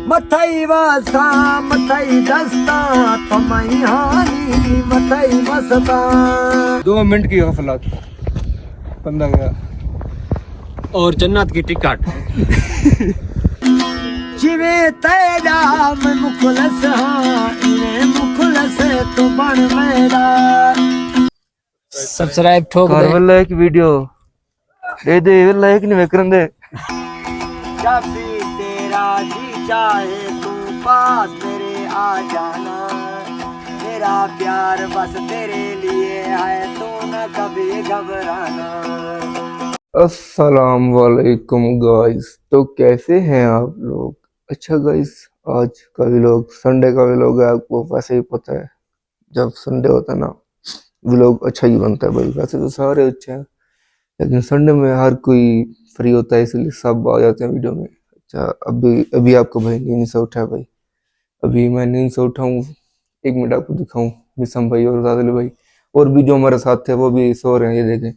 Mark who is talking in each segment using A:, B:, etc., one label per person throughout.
A: मथई वासा मथई दस्ता तमई हानी मथई मस्ता।
B: 2 मिनट की गफलत, बंदा गया।
C: और जन्नत की टिकट।
A: जिवे तेरा मैं मुखलस हाँ इन्हें मुखलस तो बन मेरा।
C: सब्सक्राइब ठोक
B: कर
C: दे।
B: वाला एक वीडियो दे दे वाला एक नहीं करन दे।
A: जब भी तेरा जी चाहे तू पास मेरे आ जाना। मेरा प्यार बस तेरे लिए है तू न कभी घबराना।
B: अस्सलाम वालेकुम गाइस, तो कैसे हैं आप लोग? अच्छा गाइस, आज का व्लॉग संडे का व्लॉग है। आपको वैसे ही पता है जब संडे होता है ना व्लॉग अच्छा ही बनता है भाई। वैसे तो सारे अच्छे हैं लेकिन संडे में हर कोई फ्री होता है इसलिए सब आ जाते हैं वीडियो में। अच्छा अभी अभी आपको भाई नींद से उठा है भाई। अभी मैं नींद से उठा हूँ, 1 मिनट आपको दिखाऊं। मिसम भाई और सादिल भाई और भी जो हमारे साथ थे वो भी सो रहे हैं। ये देखें,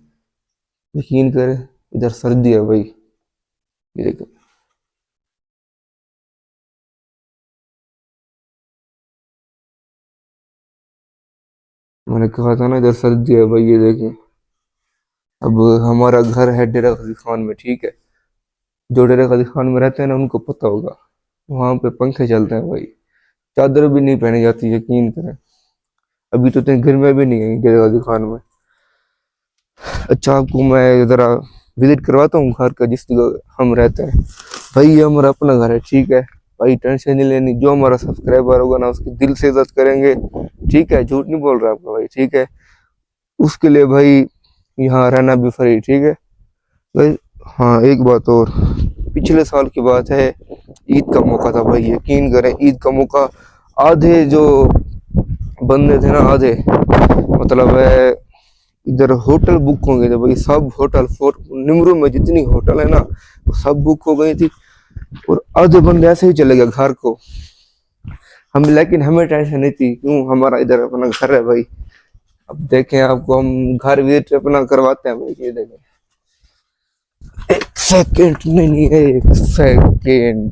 B: यकीन करें इधर सर्दी है भाई। ये देखें, मैंने कहा था ना इधर सर्दी है भाई। ये देखें, अब हमारा घर है डेरा गाजी खान में, ठीक है। जो डेरा गाजी खान में रहते हैं ना उनको पता होगा, वहां पे पंखे चलते हैं भाई। चादर भी नहीं पहनी जाती, यकीन करें। अभी तो इतनी गर्मी भी नहीं है डेरा गाजी खान में। अच्छा आपको मैं जरा विजिट करवाता हूँ घर का जिस जगह हम रहते हैं। भाई ये हमारा अपना घर है, ठीक है भाई। टेंशन नहीं लेनी, जो हमारा सब्सक्राइबर होगा ना उसकी दिल से इज्जत करेंगे, ठीक है। झूठ नहीं बोल रहा आपका भाई, ठीक है। उसके लिए भाई यहाँ रहना भी फ्री, ठीक है भाई। हाँ एक बात और, पिछले साल की बात है, ईद का मौका था भाई। यकीन करें ईद का मौका, आधे जो बंदे थे ना आधे, मतलब इधर होटल बुक हो गए थे भाई। सब होटल निमरू में जितनी होटल है ना वो सब बुक हो गई थी और आधे बंदे ऐसे ही चले गए घर को। हम लेकिन हमें टेंशन नहीं थी, क्यों हमारा इधर अपना घर है भाई। अब देखें आपको हम घर विजिट अपना करवाते हैं भाई। ये देखें, एक सेकेंड नहीं है, एक सेकेंड।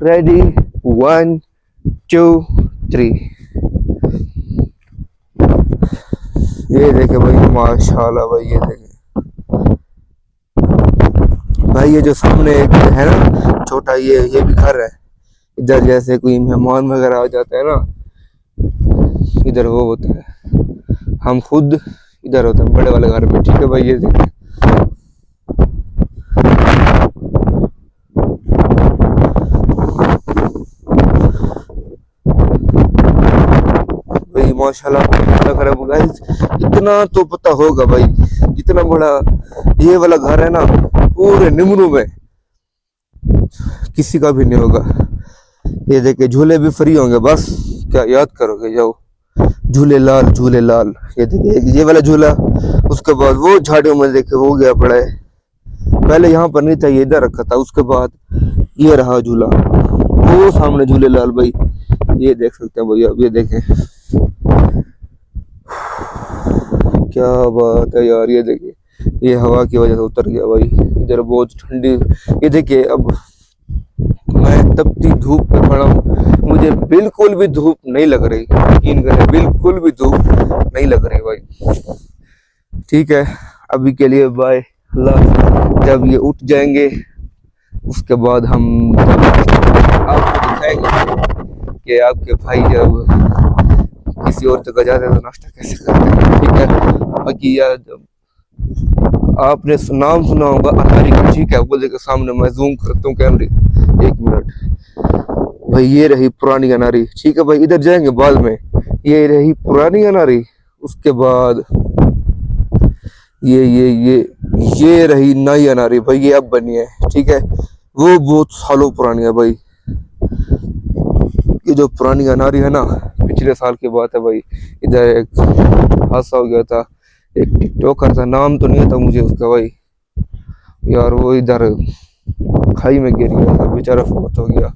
B: रेडी 1 2 3। ये देखे भाई, माशाल्लाह भाई। ये देखे भाई, ये जो सामने एक है ना छोटा, ये भी घर है। इधर जैसे कोई मेहमान वगैरह आ जाता है ना, इधर वो होता है। हम खुद इधर होते हैं बड़े वाले घर में, ठीक है भाई। ये देखे भाई, माशाल्लाह लग रहा है गाइस। इतना तो पता होगा भाई, जितना बड़ा ये वाला घर है ना पूरे निमरू में किसी का भी नहीं होगा। ये देखे झूले भी फ्री होंगे, बस क्या याद करोगे, जाओ झूले लाल झूले लाल। ये देखे ये वाला झूला, उसके बाद वो झाड़ियों में देखे वो गया पड़ा है। पहले यहाँ पर नहीं था, ये इधर रखा था। उसके बाद ये रहा झूला, वो सामने झूले लाल भाई। ये देख सकते हैं भाई आप, ये देखें क्या बात है यार। ये देखिए, ये हवा की वजह से उतर गया भाई। इधर बहुत ठंडी। ये देखिए, अब मैं तपती धूप पे खड़ा हूँ, मुझे बिल्कुल भी धूप नहीं लग रही। यकीन करें बिल्कुल भी धूप नहीं लग रही भाई। ठीक है, अभी के लिए बाय अल्लाह। जब ये उठ जाएंगे उसके बाद हम आपको दिखाएंगे कि आपके भाई जब किसी और जगह जाते हैं तो नाश्ता कैसे करते हैं, ठीक है। बाकी यार आपने नाम सुना होगा अनारी का, ठीक है। वो देखो सामने, मैं जूम करता हूँ कैमरे, 1 मिनट भाई। ये रही पुरानी अनारी, ठीक है भाई। इधर जाएंगे बाद में। ये रही पुरानी अनारी, उसके बाद ये रही नई अनारी भाई। ये अब बनी है, ठीक है। वो बहुत सालों पुरानी है भाई। ये जो पुरानी अनारी है ना, पिछले साल की बात है भाई। इधर एक हादसा हो गया था, एक टिकटॉकर था, नाम तो नहीं था मुझे उसका भाई यार। वो इधर खाई में गिर गया था बेचारा, फौत हो गया।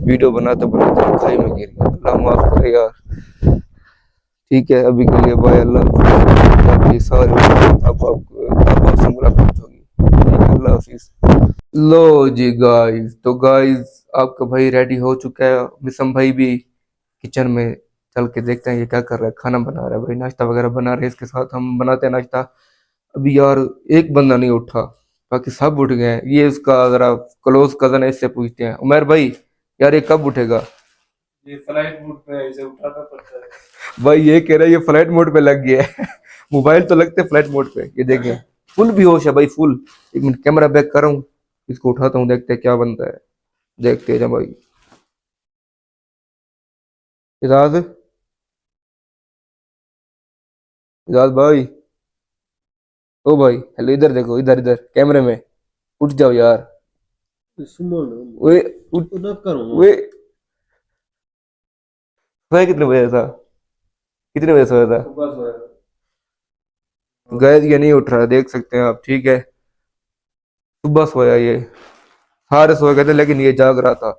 B: वीडियो बनाते बनाते खाई में गिर गया, अल्लाह माफ करे यार। ठीक है, अभी के लिए बाय, अल्लाह हाफिज़। बाकी सारे अब आपसे मुलाकात होगी, ठीक है, अल्लाह हाफिज़। लो जी गाइस, तो गाइस आपका भाई रेडी हो चुका है, मिसम भाई भी किचन में, चल के देखते हैं ये क्या कर रहा है। खाना बना रहा है भाई, नाश्ता वगैरह बना रहे हैं, इसके साथ हम बनाते हैं नाश्ता। अभी यार एक बंदा नहीं उठा, बाकी सब उठ गए हैं। ये उसका जरा क्लोज कजन है, इससे पूछते हैं। उमर भाई यार ये कब उठेगा?
D: ये फ्लाइट मोड पे है, इसे उठाना पड़ता है।
B: भाई ये कह रहा है ये फ्लाइट मोड पे लग गया है। मोबाइल तो लगते फ्लाइट मोड पे, ये देखें फुल भी होश है भाई, फुल। एक मिनट कैमरा बैक कर रहा हूँ, इसको उठाता हूँ, देखते हैं क्या बनता है, देखते हैं भाई। इजाज, इजाज भाई, ओ भाई हेलो, इधर देखो, इधर इधर कैमरे में, उठ जाओ यार।
C: सुमन
B: ओए उठ,
C: तो ना करूँ
B: ओए सोया कितने बजे था? कितने बजे सोया था?
D: सुबह सोया।
B: गैस ये नहीं उठ रहा, देख सकते हैं आप, ठीक है। सुबह सोया ये, सारे सो गए थे लेकिन ये जाग रहा था।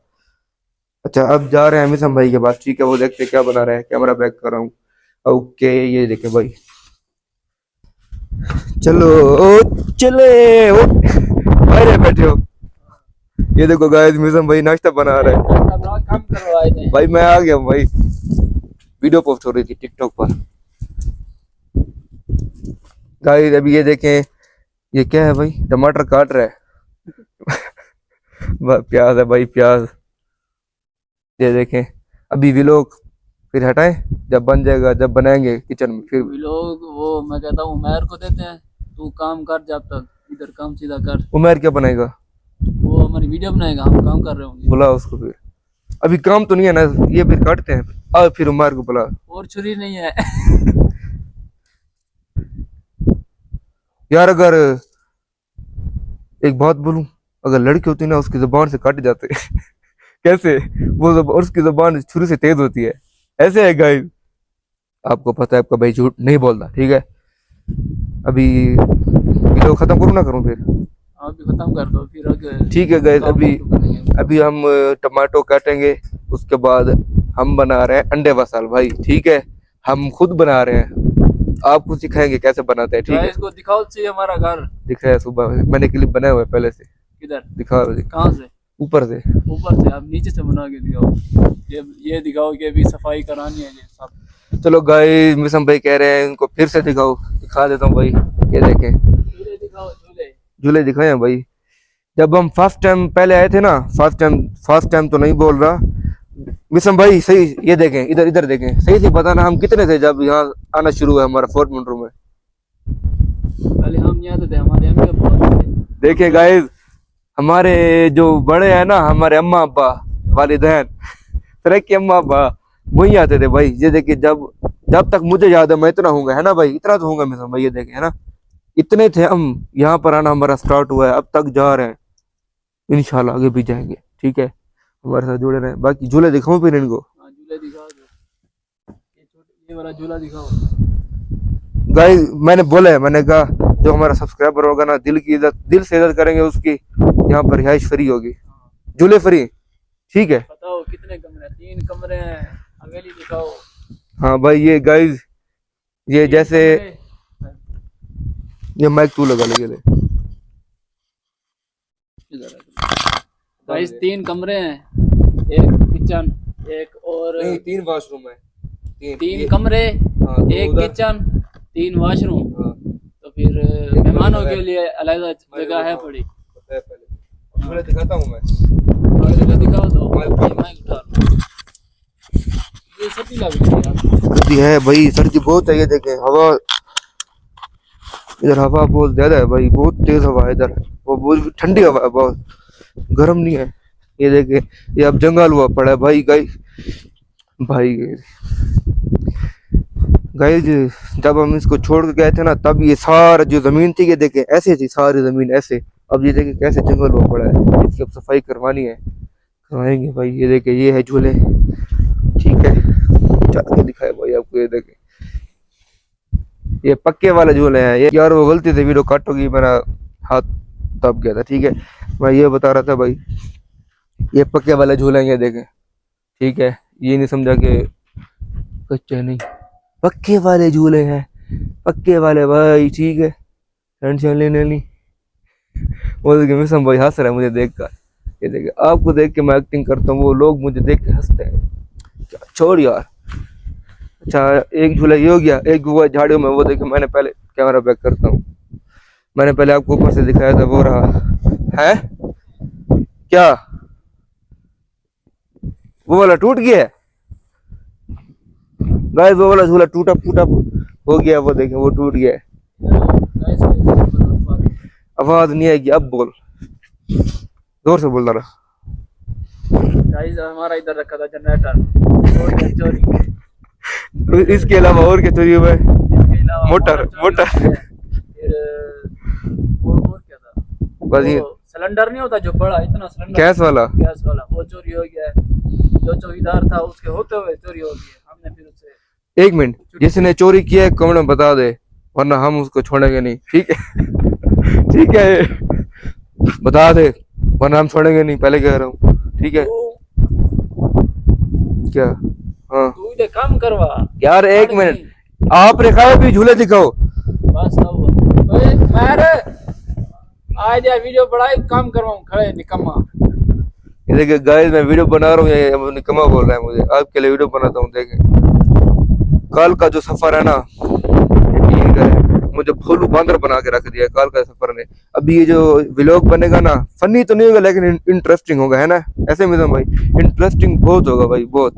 B: अच्छा अब जा रहे हैं मिसम भाई के पास, ठीक है, वो देखते हैं क्या बना रहे हैं। कैमरा बैक कर रहा हूँ, ओके ये देखे भाई, चलो ओ चले ओ अरे बैठे हो। ये देखो गाइस, मिसम भाई नाश्ता बना रहे हैं।
E: काम करवाए थे।
B: भाई मैं आ गया हूँ भाई, वीडियो पोस्ट हो रही थी टिकटॉक पर। गाइस अभी ये देखें, ये क्या है भाई, टमाटर काट रहा है। प्याज है भाई, प्याज। ये देखें, अभी व्लॉग फिर हटाएं, जब बन जाएगा, जब बनाएंगे किचन में फिर।
E: लोग वो मैं कहता हूँ उमर को देते हैं, तू काम कर जब तक, इधर काम सीधा कर।
B: उमर क्या बनाएगा?
E: वो हमारी वीडियो बनाएगा, हम काम कर रहे होंगे।
B: बुला उसको फिर, अभी काम तो नहीं है ना, ये फिर काटते हैं, और फिर उमर को बुला।
E: और छुरी नहीं है।
B: यार अगर एक बात बोलूं, अगर लड़की होती ना उसकी जुबान से काटे जाते। कैसे? वो उसकी जुबान छुरी से तेज होती है, ऐसे है गाइस। आपको पता है आपका भाई झूठ नहीं बोलता, ठीक है। अभी वीडियो खत्म करूँ ना करूँ फिर?
E: आप भी खत्म कर दो फिर अगर
B: ठीक है गाइस,
E: काम
B: अभी
E: तो करेंगे।
B: अभी हम टमाटो काटेंगे, उसके बाद हम बना रहे हैं अंडे मसाल भाई, ठीक है। हम खुद बना रहे हैं, आपको सिखाएंगे कैसे बनाते हैं, ठीक है।
E: गाइस को दिखाओ चाहिए हमारा घर
B: दिख रहा है, सुबह मैंने क्लिप बनाया हुआ है पहले से,
E: किधर,
B: दिखा
E: कहाँ से?
B: ऊपर से।
E: ऊपर से? आप नीचे से बना के दिखाओ। ये दिखाओ कि अभी सफाई करानी है ये सब।
B: चलो गाइस, मिसम भाई कह रहे हैं इनको फिर से दिखाओ, दिखा देता हूँ भाई। ये देखें,
E: झूले दिखाओ, झूले।
B: झूले दिखाए हैं भाई। जब हम फर्स्ट टाइम पहले आए थे ना, फर्स्ट टाइम तो नहीं बोल रहा मिसम भाई, सही ये देखें, इधर इधर देखें, सही से बताना हम कितने थे जब यहाँ आना शुरू हुआ हमारा 4 मिनट में?
E: पहले हम यहाँ थे, हमारे हम के बहुत थे।
B: देखिए गाइस, हमारे जो बड़े हैं ना, हमारे अम्मा अब्बा, वालिदैन, तरह के अम्मा अब्बा, वही आते थे भाई। ये देखिए, जब तक मुझे याद है मैं इतना होऊंगा, है ना भाई, इतना तो होऊंगा मिसम भाई। ये देखे है ना, इतने थे हम, यहाँ पर आना हमारा स्टार्ट हुआ है, अब तक जा रहे हैं, इंशाल्लाह आगे भी जाएंगे, ठीक है। हमारे साथ जुड़े रहे। बाकी झूले दिखाऊं फिर इनको?
E: हाँ झूले दिखाओ दो। ये वाला झूला दिखाओ।
B: गाइस मैंने बोला है, मैंने कहा जो हमारा सब्सक्राइबर होगा ना, दिल की इज्जत, दिल से इज्जत करेंगे उसकी, यहाँ पर रिहाइश फ्री होगी, झूले फ्री, ठीक है।
E: बताओ कितने कमरे हैं? 3 कमरे हैं। हवेली दिखाओ।
B: हाँ भाई ये गाइस, ये जैसे ये माइक तू लगा ले।
E: गाइस 3 कमरे हैं, एक किचन, एक और
B: नहीं 3 वॉशरूम है,
E: 3 कमरे,
B: हाँ, तो
E: एक
B: उधर-
E: किचन, 3 वॉशरूम।
B: हाँ,
E: तो फिर
B: एक
E: मेहमानों
B: जगह
E: के
B: है।
E: लिए अलग जगह है बड़ी।
B: पता है पहले, झूले दिखाता हूँ मैं।
E: जगह दिखाओ दो। माइक उठा लो। ये सर्दी लग रही है यार।
B: सर्दी है भाई, सर्दी बहुत है। ये देखें हवा, इधर हवा बहुत ज्यादा है भाई, बहुत तेज हवा है इधर, वो बहुत ठंडी हवा है, बहुत गर्म नहीं है। ये देखे, ये अब जंगल हुआ पड़ा है भाई। भाई गाइस, जब हम इसको छोड़ के गए थे ना, तब ये सारा जो जमीन थी, ये देखे ऐसे थी सारी जमीन ऐसे, अब ये देखे कैसे जंगल हुआ पड़ा है। इसकी अब सफाई करवानी है, करवाएंगे भाई। ये देखे, ये है झूले, ठीक है, चल के दिखाए भाई आपको। ये देखे, ये पक्के वाले झूले हैं ये। यार वो गलती से वीडियो कट होगी, मेरा हाथ दब गया था, ठीक है। मैं ये बता रहा था भाई, ये पक्के वाले झूले हैं, ये देखें, ठीक है। ये नहीं समझा कि कच्चे नहीं, पक्के वाले झूले हैं, पक्के वाले भाई, ठीक है, टेंशन लेने नहीं। वो देखिए मिसम भाई हंस रहा है मुझे देख कर, ये देखिए आपको देख के मैं एक्टिंग करता हूँ, वो लोग मुझे देख के हंसते हैं। क्या छोड़ यार। अच्छा एक झूला ये हो गया, एक हुआ झाड़ियों में, वो देखिए मैंने पहले कैमरा बैक करता हूँ, मैंने पहले आपको ऊपर से दिखाया था, वो रहा है क्या, वो वाला टूट गया है गाइस, वो वाला झूला टूटा फूटा हो गया, वो देखें वो टूट गया है। आवाज नहीं आएगी, अब बोल, जोर से बोल रहा।
E: गाइस हमारा इधर रखा था जनरेटर, और चोरी,
B: इसके अलावा और क्या चोरी हुआ है?
E: इसके अलावा
B: मोटर मोटर
E: फिर और क्या था,
B: बस ये
E: वो सिलेंडर नहीं होता जो बड़ा इतना सिलेंडर,
B: गैस वाला।
E: वो चोरी हो गया है। जो चौकीदार था उसके होते हुए चोरी हो गई है। हमने फिर उसे,
B: एक मिनट, जिसने चोरी किया है कमेंट में बता दे, वरना हम उसको छोड़ेंगे नहीं, ठीक है? ठीक है, बता दे, वरना हम छोड़ेंगे नहीं, पहले कह रहा हूँ, ठीक है? क्या? हाँ
E: तू इधर काम करवा
B: यार, एक मिनट, आपने कहा भी झूले दिखाओ।
E: बस अब ओए मार आज यार वीडियो बढ़ाई, काम करवाऊं खड़े निकम्मा।
B: ये देखिए गाइस, मैं वीडियो बना रहा हूँ, ये अब निकम्मा बोल रहा है मुझे, आपके लिए वीडियो बनाता हूँ। देखें कल का जो सफर है ना, यकीन करें मुझे भोलू बांदर बना के रख दिया कल का सफर ने। अभी ये जो व्लॉग बनेगा ना, फनी तो नहीं होगा लेकिन इंटरेस्टिंग होगा, है ना? ऐसे में भाई इंटरेस्टिंग बहुत होगा भाई, बहुत।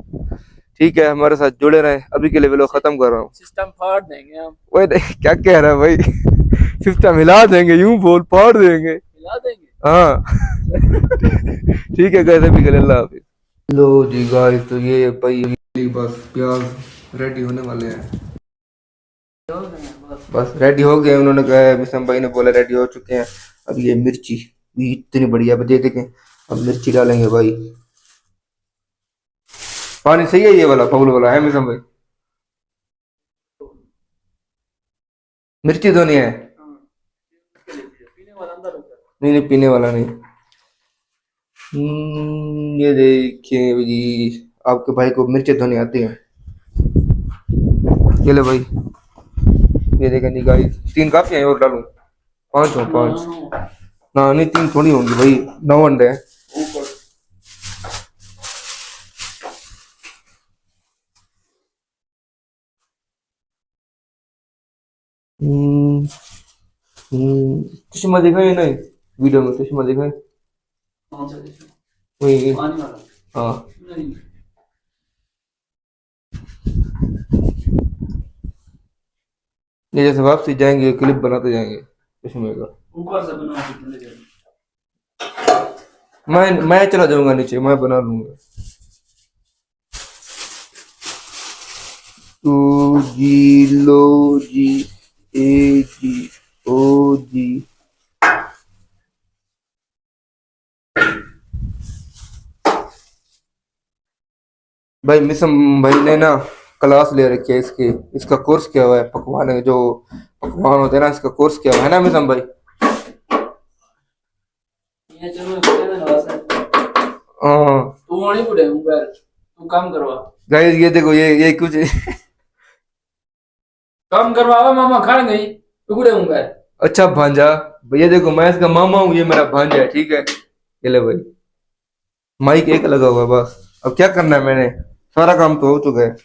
B: ठीक है, हमारे साथ जुड़े रहे। अभी के लिए व्लॉग खत्म कर रहा हूँ।
E: सिस्टम फाड़ देंगे हम,
B: ओए क्या कह रहा है भाई? सिस्टम हिला देंगे, यूं बोल, फाड़ देंगे,
E: हिला देंगे।
B: हाँ। ठीक है गाइस, अभी के लिए अल्लाह हाफिज़। लो जी गाइस, तो ये भाई बस प्याज रेडी होने वाले हैं, बस रेडी हो गए। उन्होंने कहा, मिसम भाई ने बोला रेडी हो चुके हैं। अब ये मिर्ची भी इतनी बढ़िया बजे देखें, अब मिर्ची डालेंगे भाई। पानी सही है ये वाला, पगलू वाला है मिसम भाई? मिर्ची तो नहीं है?
E: पीने वाला अंदर होता है।
B: नहीं नहीं, पीने वाला नहीं। ये देखिए जी, आपके भाई को मिर्ची धोनी आती है। ये ले भाई, ये देखें जी गाइस, 3 काफी हैं और डालूं? 5 हो, 5 ना, नहीं 3 थोड़ी होंगी भाई, 9 अंडे हैं। चश्मा दिखाए नहीं वीडियो में, चश्मा दिखाए
E: कौन सा देश?
B: वही,
E: पानी वाला?
B: हाँ।
E: नहीं,
B: ये जैसे वापसी जाएंगे क्लिप बनाते जाएंगे चश्मे का।
E: ऊपर से बना के चले जाएंगे।
B: मैं चला जाऊंगा नीचे, मैं बना लूंगा। ओ जी, लो जी, ए जी, ओ जी। भाई मिसम भाई ने ना क्लास ले रखी है इसकी, इसका कोर्स किया हुआ है, पकवान जो पकवान होते हैं ना, इसका कोर्स किया हुआ है ना मिसम भाई?
E: ये चलो कितने दिन वास्ते
B: हाँ
E: तू वहीं पड़े ऊपर, तू काम करवा,
B: गाइस, ये देखो, ये कुछ
E: काम करवावा मामा खा गई टुकड़े ऊपर।
B: अच्छा भांजा, भैया देखो, मैं इसका मामा हूँ, ये मेरा भांजा है, ठीक है? ये ले भाई, माइक एक लगा हुआ है बस। अब क्या करना है, मैंने सारा काम तो हो चुका है।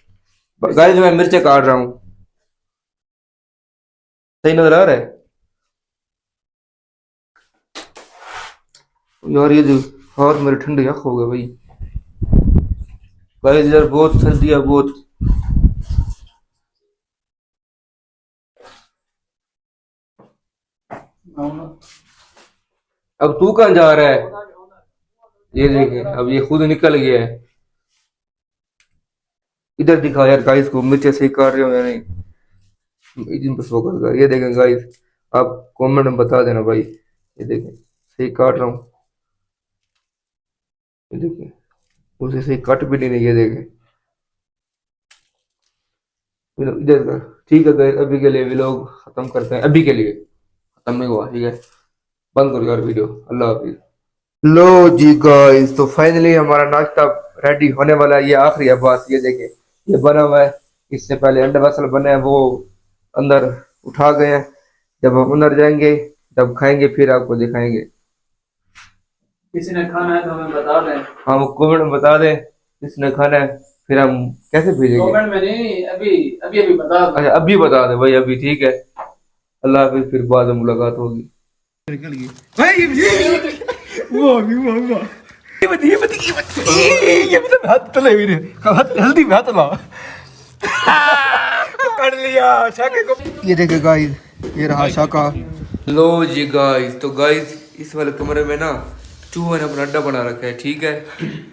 B: गाइस मैं मिर्चे काट रहा हूँ, सही नजर आ रहा है यार? ये जो हाथ मेरे ठंडे यख हो गए भाई। गाइस इधर बहुत सर्दी है, बहुत। अब तू कहाँ जा रहा है? ये देखे, अब ये खुद निकल गया है। इधर दिखा यार गाइस को, मिर्चे सही काट रहे हो या नहीं, इधर पर फोकस कर। ये देखें गाइस, आप कमेंट में बता देना भाई। ये देखें सही काट रहा हूँ, ये देखें उसे सही कट भी नहीं, ये देखें इधर का। ठीक है गाइस, अभी के लिए व्लॉग खत्म करते हैं, अभी के लिए खत्म नहीं हुआ, ठीक है? बंद करो यार वीडियो, अल्लाह हाफिज। लो जी गाइस, तो फाइनली हमारा नाश्ता रेडी होने वाला है, ये आखिरी है बस। ये देखें, ये बना हुआ है, इससे पहले अंडा मसाला बने हैं वो अंदर उठा गए हैं। जब हम अंदर जाएंगे तब खाएंगे, फिर आपको दिखाएंगे।
E: किसी ने खाना है तो हमें बता दें।
B: हम कमेंट में बता दें किसने खाना है, फिर हम कैसे भेजेंगे।
E: कमेंट में नहीं, अभी अभी अभी बता दो।
B: अच्छा अभी बता दे भाई, अभी ठीक है। अल्लाह हाफिज़, फिर बाद में मुलाकात होगी। निकल गई
A: ये भी तो हाथ तले भी हल्दी में हाथ ला पकड़ लिया शाके को।
B: ये देखे गाइस, ये रहा शाका। लो जी गाइस, तो गाइस इस वाले कमरे में ना चूहों ने अपना अड्डा बना रखा है, ठीक है।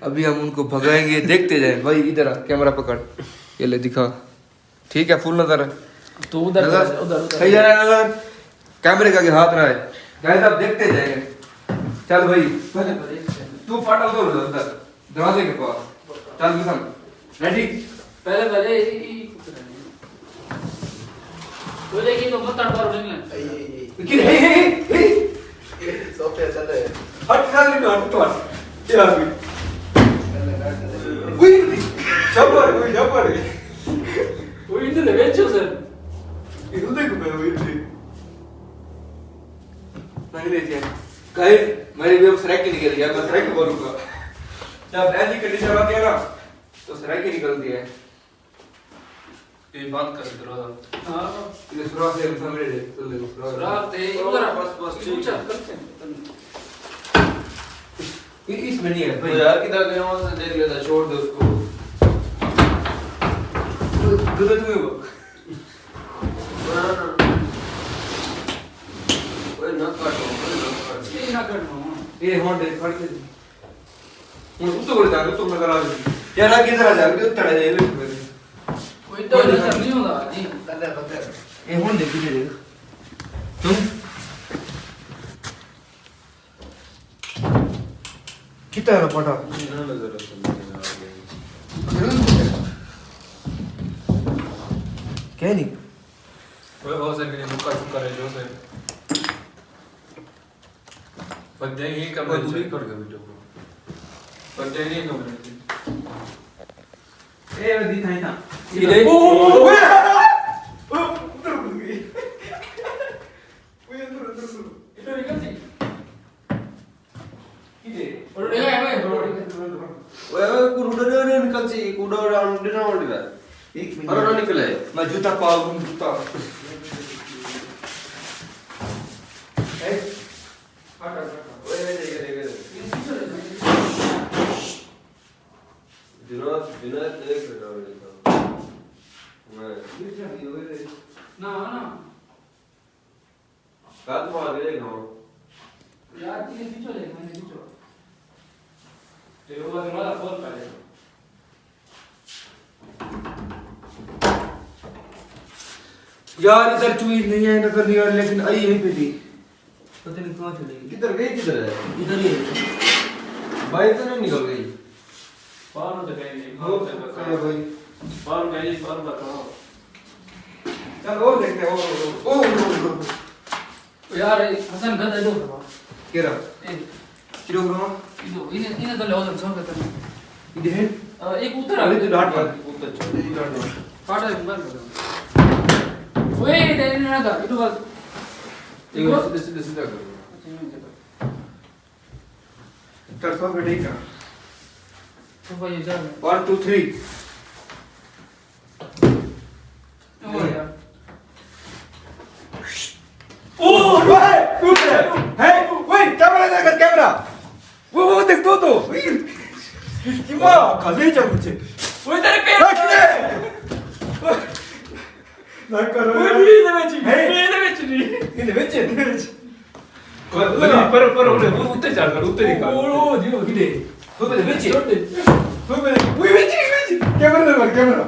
B: अभी हम उनको भगाएंगे, देखते जाए भाई। इधर आ, कैमरा पकड़, ये ले दिखा, ठीक है। फुल नजर है
E: तो उधर
B: नजर
E: उधर
B: सही जा रहा है नजर, कैमरे का आगे हाथ रहा है। गाइस आप देखते जाएंगे। चल भाई तू फटा उधर उधर दरवाजे के पास चल। किसान रेडी,
E: पहले तो लेकिन तो मत तड़पाओ नहीं।
B: कि हे
A: सोफे चले
B: हट खाली में हट तो हट ये आ गई। उई शबर
E: वो इधर बेचो सर।
B: इधर देखो मैं वही थी नहीं ले जाए। गाइस मेरी भी अब सराय की निकल गया, मैं सराय को बोलूंगा। जब ऐसी कंडीशन आती है ना तो सराय की निकलती है।
D: ये बंद कर दरवाजा।
E: हां
B: ये सुराख से समझ ले, चल ले
E: रात है उधर
D: बस ठीक
E: पूछा
D: है।
E: करते हैं।
B: इसमें नहीं है
D: तो
B: भाई।
D: यार किधर गया वहां से देख लेता, छोड़ दे उसको।
B: दूध तुम्हें वो
D: ओए ना काटो, ओए ना काटो।
E: ये ना करना।
B: ये होंड दे खड़ के हूं तो बोल जा, तो मैं करा दे यार। आगे जरा जा, जो तड़े दे ले
E: कोई तो नहीं होगा नहीं।
B: ये होंड दे किधर दे तुम कितना है पटा
D: ना नजर
B: क्या नहीं
D: ओए बहुत से मेरे मुक्का चुका रहे जो से बंदे ही कमरे दूरी कर गए वीडियो को। बंदे ही कमरे
B: ए दिखाई था
D: इधर
E: इधर निकल जी। और ले आए भाई
D: ओए कुरुडा निकल से कुरुडा ना ओडिदा
B: एक
D: अरे ना निकले।
B: मैं जूता पाल दूं जूता ए
D: ओए देख दिनों देख रहा हूं मैं
E: ना ना
D: काट मार गए ना
E: यार ये पीछे ले मैंने पीछे देखो वाला खोल पहले।
B: यार इधर चूही नहीं है, नजर नहीं आ रही, लेकिन आई यहीं पे थी, पता नहीं कहां चली गई।
D: किधर गई, किधर है
B: इधर ही है
D: भाई तो नहीं निकल गई।
E: बाहर तो गए नहीं।
B: हो सकता है भाई।
E: बाहर गए नहीं, बाहर बताओ।
B: चल और देखते हैं। ओ
E: यार हसन गद दो बाबा
B: केरा
E: ए
B: किलोग्राम
E: इधर इन्हें तो ले उधर सब करते
B: इधर है।
E: हैं। एक उधर
B: अरे तो डांट मार
D: कुत्ता छोड़
E: काटा है बंद कर। ओए इधर ना था इधर बस
D: सीधे सीधे सीधा करो।
B: चल सब रेडी का
E: तो भाई जा
B: 1 2 3
E: ओ यार
B: ओ भाई टूट रहा है। वही कैमरा देखो, कैमरा वो देख तो इसकी मां खाली जा मुझे
E: ओए तेरे पैर
B: रख दे ना करो
E: ओए
B: यार।
E: नी दे बेची नी दे बेची नी
B: इधर बेच
D: पर उड़े उत्ते चढ़ कर उत्ते निकाल।
E: ओ दियो किदे
B: वो बेच बेच
E: छोड़ दे
B: वो बेच कैमरा देखो, कैमरा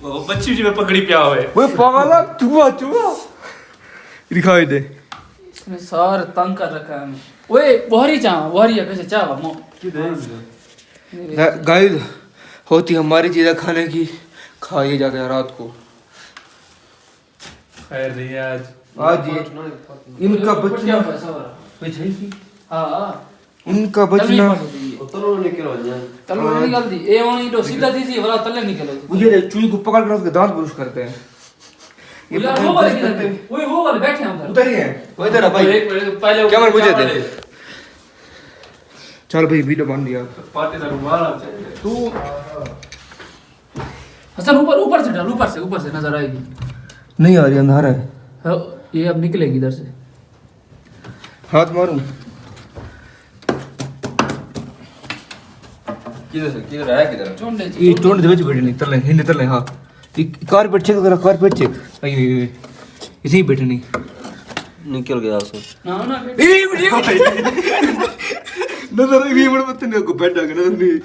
D: वो बच्ची जी में पकड़ी पिया हुए।
B: वो पागल चूहा चूहा दिखाई दे।
E: इसने सार तंग कर रखा है हमें। ओए बोहरी बोहरी कैसे चावा मो
B: गाइस होती हमारी चीजें खाने की, खाइए जाते हैं रात को।
D: खैर नहीं है
B: आज ये इनका बचना
E: पैसा वाला
B: बचाई थी,
E: हां
B: उनका बचना
C: तलो निकलो जाए
E: तलो नहीं निकलती ये वहीं तो सीधा थी वाला तले निकलो
B: ये चूहे को पकड़ कर उसके दांत ब्रश करते हैं
E: ये यार वो वाले किधर वो वाले बैठे हैं उधर
B: उधर ही है वो इधर है भाई
E: पहले
B: कैमरा मुझे दे चल भाई वीडियो बन दिया
D: पार्टी तक मारा चाहिए
E: तू हसन ऊपर से डाल ऊपर से नजर आएगी
B: नहीं आ रही अंधारा है
E: हाँ, ये अब निकलेगी इधर से
B: हाथ मारूं
D: किधर है किधर
E: चोंडे
B: ये टोंड दे बैठे नहीं तले हिंद तले हां कारपेट चेक करा कारपेट चेक इसी बैठे नहीं
C: निकल गया उसको
E: ना
B: ए वीडियो नजर भी बड़ मत ने को बैठा के नजर नहीं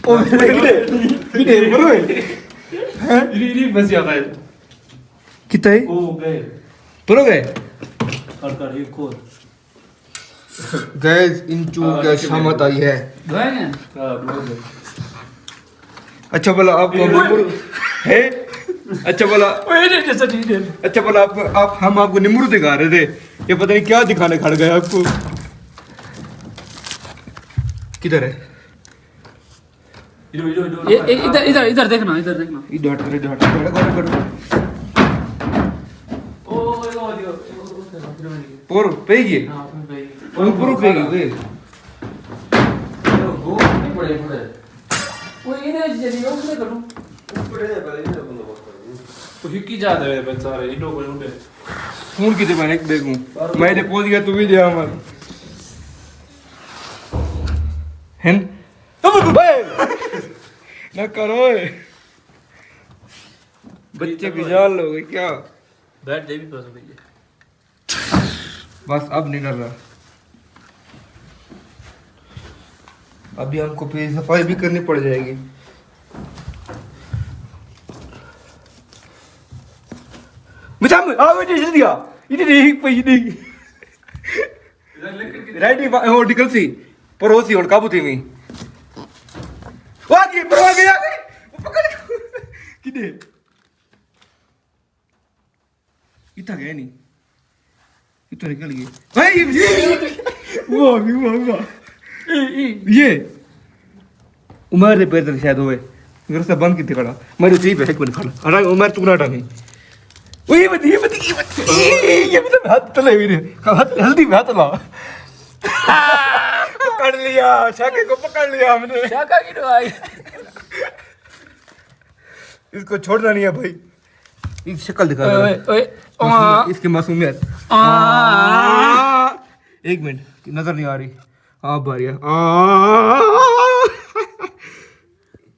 B: ओ मेरे बरो है
D: री बस जाता है
B: कितना है
C: ओ गए
B: बरो गए
C: कर एक और
B: गैस इन चू क्या शामत आई है
E: गए हैं
C: हां ब्लॉग
B: अच्छा बोला आपको निम्र है अच्छा बोला
E: ओए जैसा ठीक है
B: अच्छा बोला आप हम आपको निम्र दिखा रहे थे ये पता नहीं क्या दिखाने खड़ गए आपको किधर है
E: ये इधर देखना
B: इधर कर पोर पेगी
E: हां भाई
B: पोर पेगी वे
D: वो नहीं पड़े पड़े
E: वो इधर जल्दी उसने करूं
C: ऊपर है पहले इधर बंदोबस्त कर
D: तो हिक्की जाते हैं बेचारे इनो को उठे
B: फोन किते मैंने देखूं मैं दे पहुंच गया तू भी दे हमार हैं अब बे ना करो बच्चे बिजाल लोगे क्या
E: बैठ दे भी पास भैया
B: बस अब नहीं डर रहा अभी हमको फिर सफाई भी करनी पड़ जाएगी मुझे आ बेटे जल्दी आ इधर एक पे नहीं राइट हो निकल सी परोसी और काबू थी मी आ गई पर आ गई वो पकड़ किधे इतना गया नहीं इतना निकल गई भाई वो ये उमर दे पैर तक शायद होए मेरे से बंद कितने खड़ा मैं तो चाहिए एक मिनट खड़ा अरे उमर तू ना टांगे वो ये मतलब हाथ तले हुए हाथ हल्दी में हाथ ला पकड़ लिया शाके को पकड़ लिया हमने
E: शाका की तो आई
B: इसको छोड़ना नहीं है भाई इस शक्ल दिखा
E: ओए ओए
B: इसकी मासूमियत एक मिनट नजर नहीं आ रही आप आ रही है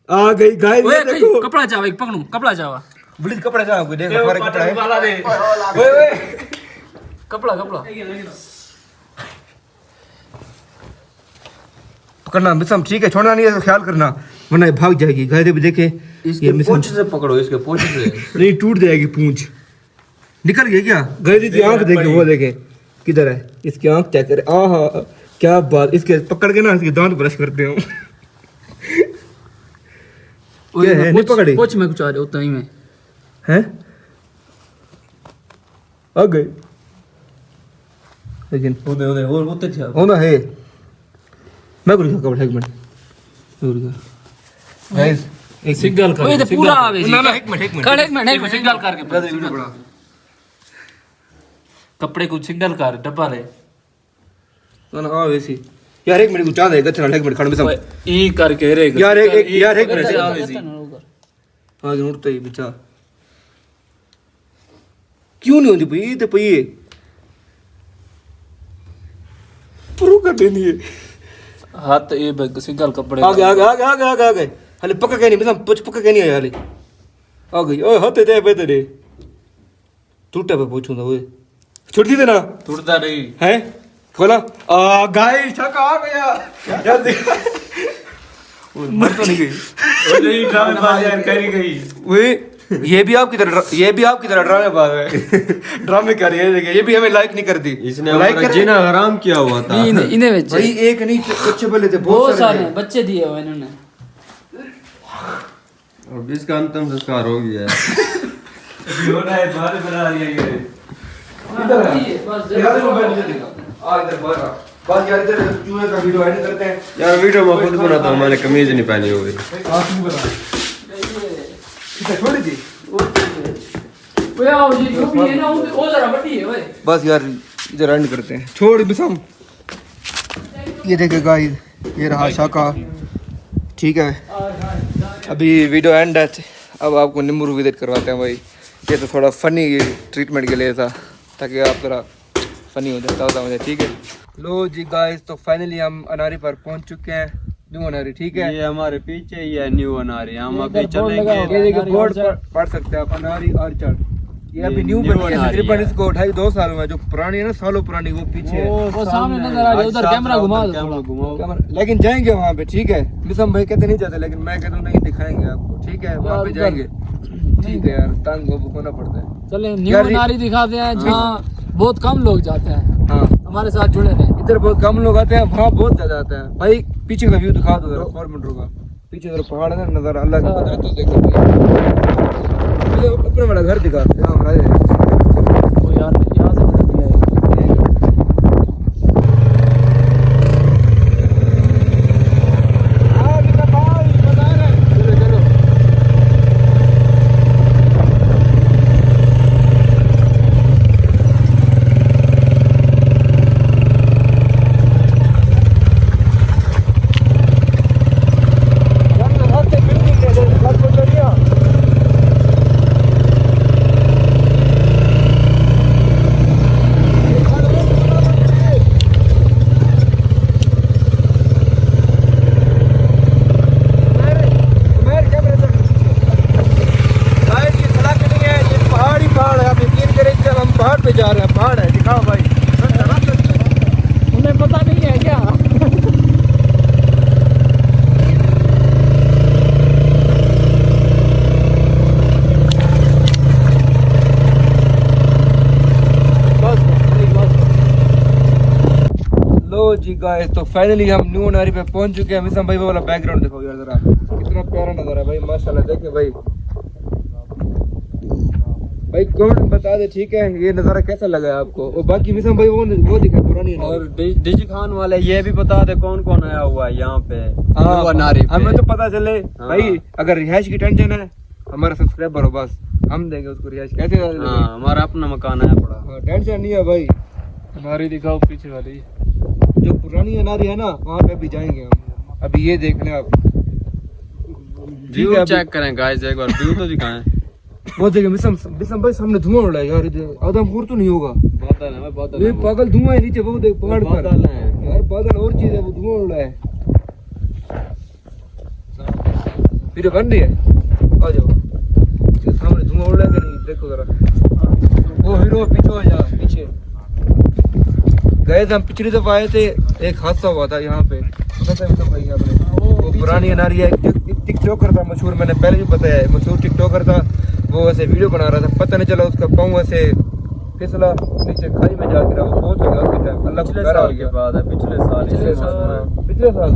B: आ गई गाय
E: ओए देखो कपड़ा चावा एक पकड़ू कपड़ा चावा
B: बुलित कपड़ा जा कोई देख हमारे कपड़ा है
D: वाला दे
B: ओए ओए
E: कपड़ा
B: पकड़ना मिसम ठीक है छोड़ना नहीं है तो ख्याल करना वरना ये भाग जाएगी गाय भी देखे
C: इसके पूंछ से पकड़ो इसके पूंछ से
B: नहीं टूट जाएगी पूंछ निकल गई क्या गाय की आंख देखे वो देखे किधर है इसकी आंख चेक करे आहा क्या बात इसके पकड़ के ना इसके दांत ब्रश करते हो क्या है नहीं पकड़ी
E: कुछ में कुछ आ रहे उतना ही में
B: हैं आ गए लेकिन
C: ओदे ओदे और उतर जा
B: होना है मैं कुछ कपड़ा एक मिनट गाइस एक
E: सिग्नल कर ओए तो पूरा आवे
B: ना ना एक मिनट
E: कर एक मिनट सिग्नल करके
B: वीडियो बड़ा
E: कपड़े को सिग्नल कर डब्बा ले
B: ना ना आ वैसी यार एक मिनट को चाह दे गच्छना एक मिनट खड़ में सब
E: ई करके रे
B: यार एक मिनट
E: आवे सी
B: आगे उठता ही बच्चा क्यों नहीं होती पई ते पई प्रू कर देनी है
E: हाथ ये सिग्नल कपड़े
B: आगे हले पक्का के नहीं मतलब पक्का के नहीं आया हले आ गई ओए होते दे बे तेरे टूटा पे पूछूंगा ओए छोड़ दी देना
D: टूटता नहीं
B: है खोला आ गाइस छका आ गया यार देख मर तो नहीं गई
D: वो नहीं ड्रामे बाज यार करी गई
B: वे ये भी आपकी तरह ड्रामेबाज है ड्रामे कर रही है देखिए ये भी हमें लाइक नहीं करती
C: इसने
B: लाइक
C: हमारा जीना हराम किया हुआ था
E: इन्हें बच्चे
B: भाई एक नहीं कुछ बोले थे
E: बहुत सारे बच्चे दिए हुए इन्होंने
C: अब इसका अंतिम संस्कार हो गया है
D: अभी होना है बात बना रही है ये
B: इधर है
E: बस
B: यार इसको बैठ दिखा आ इधर बाहर आ। बस यार इधर चूहे का वीडियो एडिट करते हैं
C: यार वीडियो मैं खुद बनाता हूँ, मैंने कमीज नहीं पहनी हुई।
B: आप नहीं बना इधर छोड़ दी
E: वो आओ जी जो भी है ना वो जरा बड़ी है भाई।
B: बस यार इधर एंड करते हैं छोड़ बिसम ये देखे गाइस ये रहा शाका ठीक है अभी वीडियो एंड है अब आपको नींबू विजिट करवाते हैं भाई ये तो थोड़ा फनी ट्रीटमेंट के लिए था ताकि आप थोड़ा फनी हो जाता होता मुझे ठीक है लो जी गाइस तो फाइनली हम अनारी पर पहुंच चुके हैं न्यू अनारी ठीक है
C: ये हमारे पीछे ही है न्यू अनारी, हम अभी
E: इधर बोर्ड लगा
C: चलेंगे।
E: होगा।
B: ये देखिए
E: अनारी
B: बोर्ड
E: ऑर्चर्ड।
B: पढ़ सकते हैं आप अनारी ऑर्चर्ड ये अभी
C: ये
B: न्यू
C: न्यू
B: बनी है
C: अनारी
B: तकरीबन
C: है।
B: इसको 2.5 साल हुआ है जो पुरानी है ना सालों पुरानी वो पीछे है
E: वो सामने नजर आ रहा है उधर कैमरा घुमा दो
C: कैमरा
E: थोड़ा।
C: घुमाओ।
B: लेकिन जाएंगे वहाँ पे ठीक है मिसम भाई कहते नहीं जाते लेकिन मैं कहता हूँ नहीं दिखाएंगे आपको ठीक है वहाँ पे
E: उधर।
B: जाएंगे ठीक है यार तंग होना पड़ता है
E: चले न्यू
B: यार ये-
E: नारी दिखाते हैं जहाँ बहुत कम लोग जाते हैं
B: हाँ
E: हमारे साथ जुड़े रहे।
B: इधर बहुत कम लोग आते हैं वहाँ बहुत ज्यादा आते हैं भाई पीछे का व्यू दिखा दो जरा 4 मिनट का पीछे जरा पहाड़ है ना नजारा अल्लाह की कुदरत तो देखो भाई मुझे अपने वाला घर दिखा जहाँ हम रहे हैं
E: वो यार यहाँ से निकल गया है। चलो चलो
B: जा रहे हैं पहाड़ है दिखाओ भाई
E: उन्हें पता नहीं है क्या
B: लो जी गाइस तो फाइनली हम न्यू नारी पे पहुंच चुके हैं मिसम भाई वो वाला बैकग्राउंड दिखाओ यार जरा कितना प्यारा नजारा है भाई माशाल्लाह देखे भाई भाई कमेंट में बता दे ठीक है ये नजारा कैसा लगा है आपको और बाकी मिसम भाई वो दिखा पुरानी
C: और
B: अनारी।
C: डिजी खान वाले ये भी बता दे कौन कौन आया हुआ है यहाँ पे
B: हाँ
C: न्यू अनारी पे।
B: हमें तो पता चले
C: हाँ।
B: भाई अगर रिहाइश की टेंशन है हमारा सब्सक्राइबर हो बस हम देंगे उसको रिहाइश कैसे
C: हाँ हमारा अपना मकान है पड़ा।
B: टेंशन नहीं है भाई
E: हमारी दिखाओ पीछे वाली
B: जो पुरानी अनारी है ना वहाँ पे भी जाएंगे हम अभी ये देख लें आप
C: व्यू
B: अभी-
C: चेक करें गाइस एक बार व्यू तो दिखाएं।
B: वो देखिए मिसम भाई सामने धुआं उड़ रहा है यार इधर आदमपुर तो नहीं होगा
C: बादल है बादल
B: ये
C: है वो।
B: पागल धुआं है नीचे वो देख पहाड़ पर
C: बादल है।
B: यार बादल और चीज है वो धुआं उड़ रहा है वीडियो बन रही है आ जाओ ये सामने धुआं उड़ रहा है कि नहीं देखो जरा वो हीरो पीछे आ जा पीछे गए थे हम पिछली दफा आए थे एक हादसा हुआ था यहाँ पे पता है मिसम भाई आपने वो पुरानी अनारी है एक टिकटॉकर था मशहूर मैंने पहले भी बताया है मशहूर टिकटॉकर था वो ऐसे वीडियो बना रहा था पता नहीं चला उसका पाँव ऐसे फिसला नीचे खाई में जा गिरा वो सोच लगा उसी टाइम अल्लाह को
C: पिछले
B: प्यारा हो
C: साल के
B: गया
C: बाद है पिछले साल
B: पिछले साल पिछले साल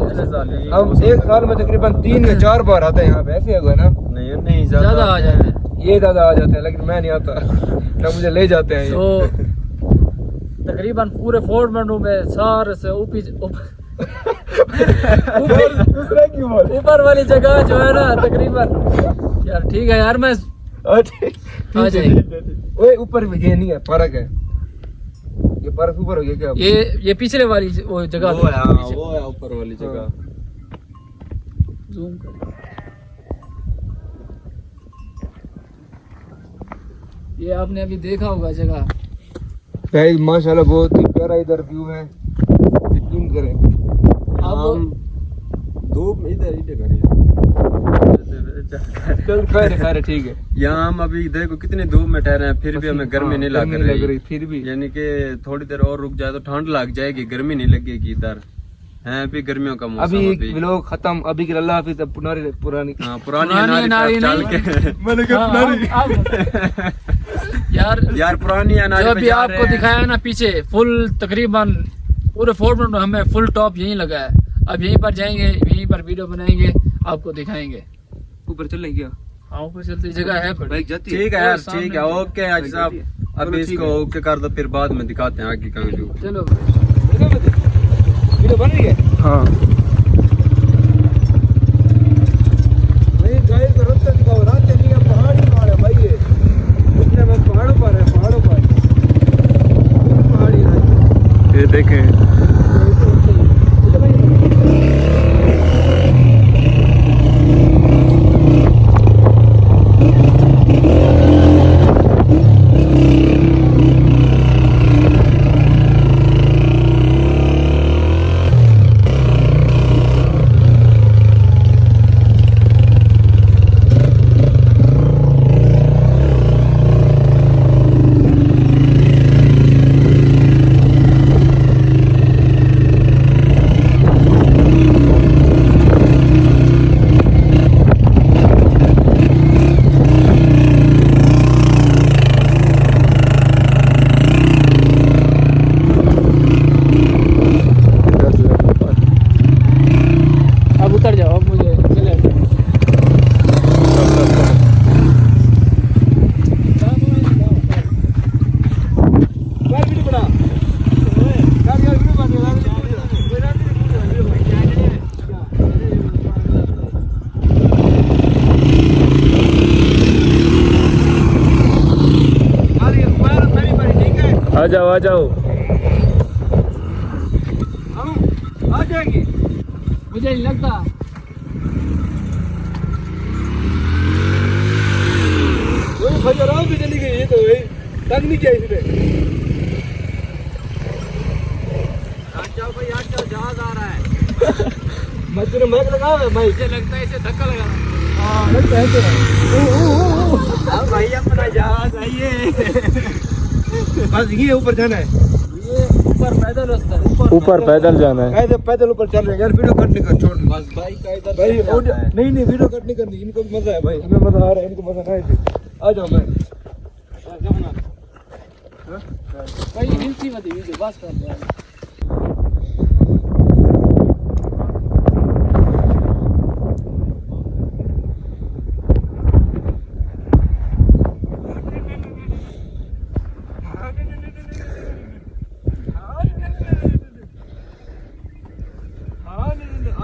C: पिछले साल ही।
B: हम एक साल में तकरीबन 3 या 4 बार आते हैं यहाँ पे ऐसे हुआ ना
C: नहीं नहीं
E: ज्यादा आ जाते हैं
B: ये ज्यादा आ जाते हैं लेकिन मैं नहीं आता ना मुझे ले जाते हैं
E: तो
B: ये
E: तकरीबन पूरे फोर्ट मंडू में सारे से
B: दूसरा क्यों बोल
E: ऊपर वाली जगह जो है ना तकरीबन यार ठीक है यार मैं आ जाएगी
B: ओए ऊपर में ये नहीं है फर्क है ये फर्क ऊपर हो गया क्या
E: ये पिछले वाली वो जगह
C: वो है हाँ, वो है ऊपर वाली जगह।
E: जूम कर ये आपने अभी देखा होगा जगह
B: गाइस माशाल्लाह बहुत ही प्यारा इधर व्यू है यकीन करें
C: हम धूप इधर इधर करिए
B: चल खैर ठीक है
C: यहाँ हम अभी देखो कितनी धूप में ठहरे हैं फिर भी हमें गर्मी नहीं लग रही
B: फिर भी
C: यानी कि थोड़ी देर और रुक जाए तो ठंड लग जाएगी गर्मी नहीं लगेगी इधर है अभी गर्मियों का मौसम
B: अभी व्लॉग खत्म अभी के अल्लाह हाफिज अब पुरानी पुरानी
C: हाँ पुरानी
E: पुरानी
C: अनारी
E: अनारी
C: पर चल के
B: मैंने
E: हाँ, अब यार
C: यार पुरानी अनारी
E: जो
C: पे
E: अभी
C: जा
E: आपको
C: रहे हैं।
E: दिखाया ना पीछे फुल तकरीबन पूरे फोर्ट में हमें फुल टॉप यहीं लगा है अब यहीं पर जाएंगे यहीं पर वीडियो बनाएंगे आपको दिखाएंगे
B: ऊपर चलने क्या
E: हाँ ऊपर चलती जगह है
B: बाइक जाती है
C: ठीक है यार
E: सामने
C: ठीक है ओके आज साहब अभी इसको ओके कर दो, फिर बाद में दिखाते हैं आगे कहाँ जो।
E: चलो वीडियो बन रही है।
B: हाँ
A: भाई गाय को रास्ता दिखाओ, रास्ते नहीं है, पहाड़ी मार है भाई, ये इतने में पहाड़ों पर है, पहाड़ों पर पहाड़ी है।
B: ये देखें
E: अब उतर जाओ, अब मुझे चले
B: आ जाओ आ जाओ।
A: आ जाएंगे।
E: मुझे नहीं लगता।
A: भाई आराम से चली गई, ये तो भाई तंग नहीं किया इसने।
C: जाओ भाई, आज जाओ, जहाज आ रहा है।
A: मजदूर मैक लगा हुआ है भाई।
E: मुझे लगता है इसे धक्का लगा।
A: हाँ लगता है तो भाई अपना जहाज आइए। बस ये ऊपर जाना है,
E: ये ऊपर पैदल रास्ता है,
B: ऊपर पैदल जाना है।
A: कैसे पैदल ऊपर चल रहे हैं यार, वीडियो कट नहीं कर, छोड़
C: बस भाई का इधर
A: भाई।
C: से जाता है।
A: नहीं नहीं वीडियो कट नहीं करनी, इनको भी मजा है भाई, हमें मजा आ रहा है, इनको मजा नहीं है। आ जाओ भाई,
E: भाई हिलसी मत वीडियो बस कर दो।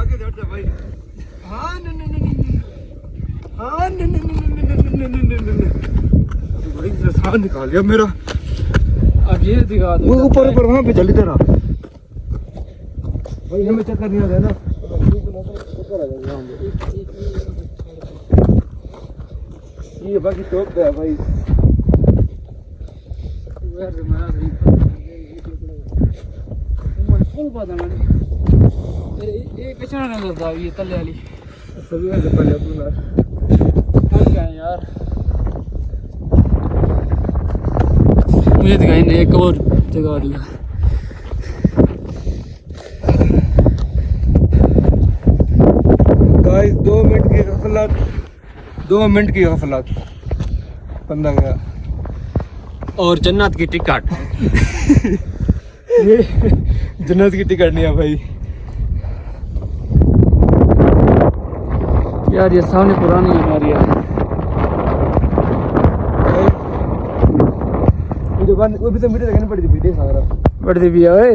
A: आगे जा भाई। हाँ हाँ भाई साथ निकाल लिया मेरा।
E: अब ये दिखा दो,
A: वो ऊपर ऊपर वहाँ पे चली तरह भाई, हमें चक्कर नहीं आ रहा है ना। ये बाकी टॉप पे है भाई।
E: फुल पता नहीं ये कचरा ना करता ये तले वाली
A: सभी से पहले अपना
E: क्या है यार। मुझे दिखाई नहीं, एक और जगह दिखा।
A: गाइस 2 मिनट की गफलत, 2 मिनट की गफलत, बंदा गया।
C: और जन्नत की टिकट।
A: ये जन्नत की टिकट नहीं है भाई।
E: यार ये सामने पुरानी हमारी है।
A: वो भी तो वीडियो देखनी पड़ी थी, वीडियो सारा
E: बड़ी भी है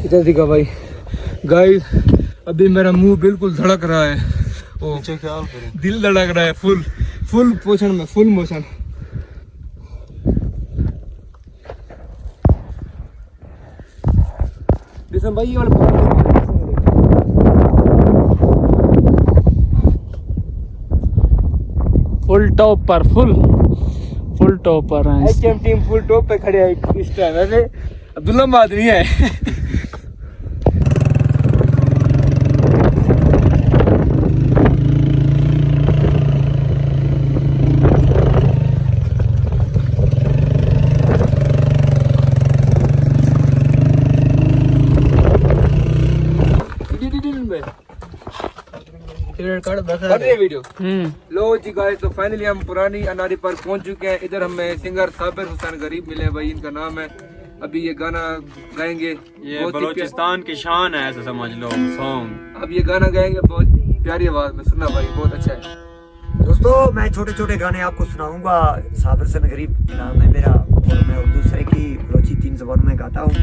A: इधर दिखा भाई। गाइस अभी मेरा मुंह बिल्कुल धड़क रहा है, ओ ख्याल करो, दिल धड़क रहा है फुल फुल पोषण में, फुल मोशन। दिसम भाई ये वाला
E: फुल टॉप पर, फुल टॉप पर है।
A: एचएम टीम फुल टॉप पे खड़े है इस टाइम। अरे अब्दुल्ला आदमी है। वीडियो लो जी गाइस, तो फाइनली हम पुरानी अनारी पर पहुंच चुके हैं। इधर हमें सिंगर साबिर हुसैन गरीब मिले भाई, इनका नाम है। अभी ये गाना गाएंगे,
C: ये बलूचिस्तान की शान है, ऐसा समझ लो सॉन्ग।
A: अब ये गाना गाएंगे, बहुत प्यारी आवाज में, सुनना भाई, बहुत अच्छा है। दोस्तों मैं छोटे छोटे गाने आपको सुनाऊंगा। साबिर हसन गरीब नाम है मेरा और मैं उर्दू सराइकी बलोची 3 ज़बानों में गाता हूँ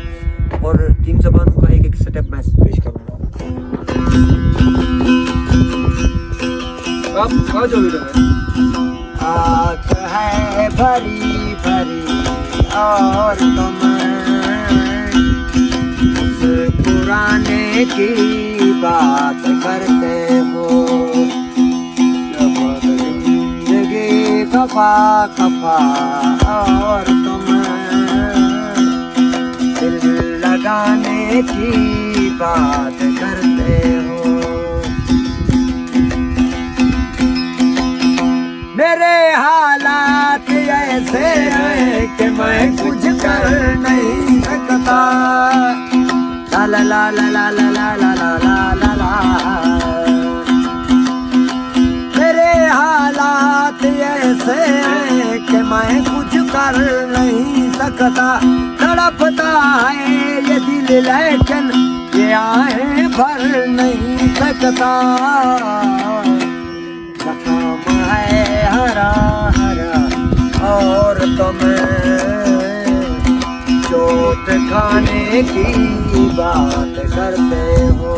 A: और 3 ज़बानों का एक एक सेटअप मैं पेश करूंगा।
D: आप कहाँ जो भी रहे
A: आँख है भरी भरी और तुम मुस्कुराने की बात करते हो, जिंदगी खफा खफा और तुम दिल लगाने की बात करते हो। मेरे हालात ऐसे हैं कि मैं कुछ कर नहीं सकता। ला ला ला ला ला ला ला ला ला ला ला। मेरे हालात ऐसे हैं कि मैं कुछ कर नहीं सकता। तड़पता है ये दिल लेकिन ये आहें भर नहीं सकता। जख्म है हरा हरा और तुम्हें चोट खाने की बात करते हो।